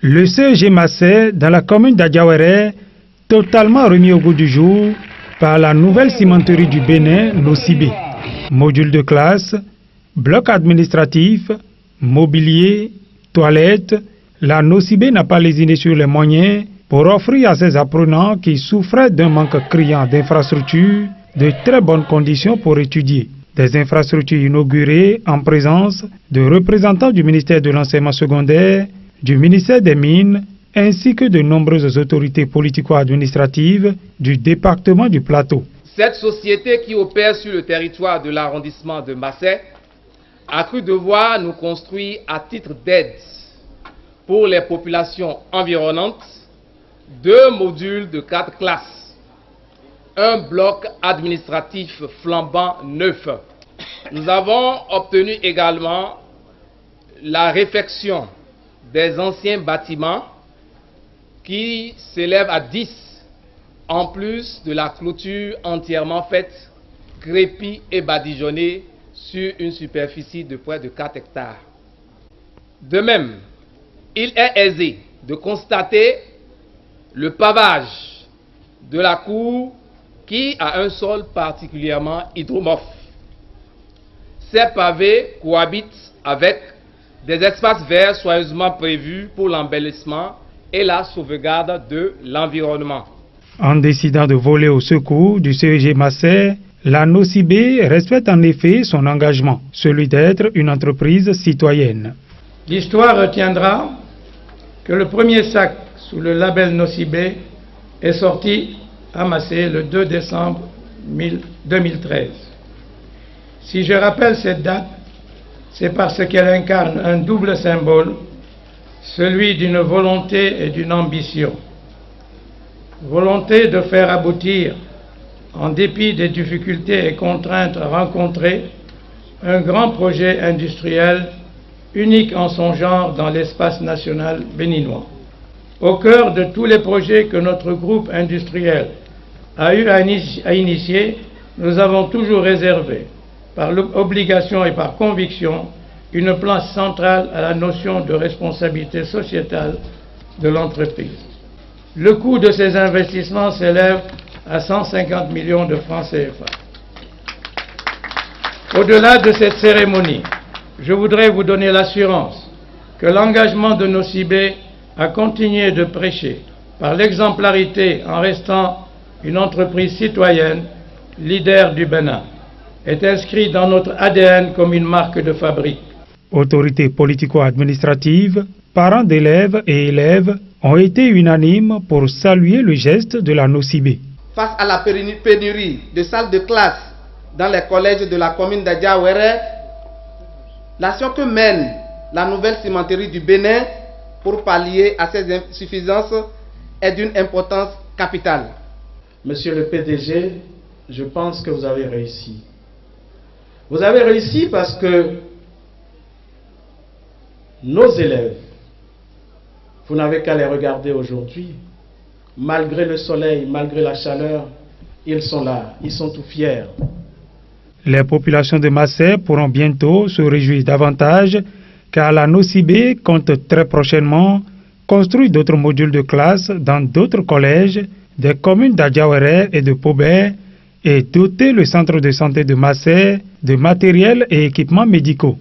Le CEG Massé, dans la commune d'Adiawéré, totalement remis au goût du jour par la nouvelle cimenterie du Bénin, Nocibé. Module de classe, bloc administratif, mobilier, toilettes, la Nocibé n'a pas lésiné sur les moyens pour offrir à ses apprenants qui souffraient d'un manque criant d'infrastructures de très bonnes conditions pour étudier. Des infrastructures inaugurées en présence de représentants du ministère de l'enseignement secondaire, du ministère des Mines, ainsi que de nombreuses autorités politico-administratives du département du Plateau. Cette société qui opère sur le territoire de l'arrondissement de Massé a cru devoir nous construire à titre d'aide pour les populations environnantes 2 modules de 4 classes, un bloc administratif flambant neuf. Nous avons obtenu également la réfection des anciens bâtiments qui s'élèvent à 10, en plus de la clôture entièrement faite, crépie et badigeonnée sur une superficie de près de 4 hectares. De même, il est aisé de constater le pavage de la cour qui a un sol particulièrement hydromorphe. Ces pavés cohabitent avec des espaces verts soigneusement prévus pour l'embellissement et la sauvegarde de l'environnement. En décidant de voler au secours du CEG Massé, la Nocibé respecte en effet son engagement, celui d'être une entreprise citoyenne. L'histoire retiendra que le premier sac sous le label Nocibé est sorti à Massé le 2 décembre 2013. Si je rappelle cette date, c'est parce qu'elle incarne un double symbole, celui d'une volonté et d'une ambition. Volonté de faire aboutir, en dépit des difficultés et contraintes rencontrées, un grand projet industriel unique en son genre dans l'espace national béninois. Au cœur de tous les projets que notre groupe industriel a eu à initier, nous avons toujours réservé, par obligation et par conviction, une place centrale à la notion de responsabilité sociétale de l'entreprise. Le coût de ces investissements s'élève à 150 millions de francs CFA. Au-delà de cette cérémonie, je voudrais vous donner l'assurance que l'engagement de Nocibé à continuer de prêcher par l'exemplarité en restant une entreprise citoyenne, leader du Bénin, est inscrit dans notre ADN comme une marque de fabrique. Autorités politico-administratives, parents d'élèves et élèves ont été unanimes pour saluer le geste de la Nocibé. Face à la pénurie de salles de classe dans les collèges de la commune d'Adiawéré, l'action que mène la nouvelle cimenterie du Bénin pour pallier à ces insuffisances est d'une importance capitale. Monsieur le PDG, je pense que vous avez réussi. Vous avez réussi parce que nos élèves, vous n'avez qu'à les regarder aujourd'hui. Malgré le soleil, malgré la chaleur, ils sont là, ils sont tout fiers. Les populations de Massé pourront bientôt se réjouir davantage car la Nocibé compte très prochainement construire d'autres modules de classe dans d'autres collèges des communes d'Adiawéré et de Pobé et doter le centre de santé de Massé de matériel et équipements médicaux.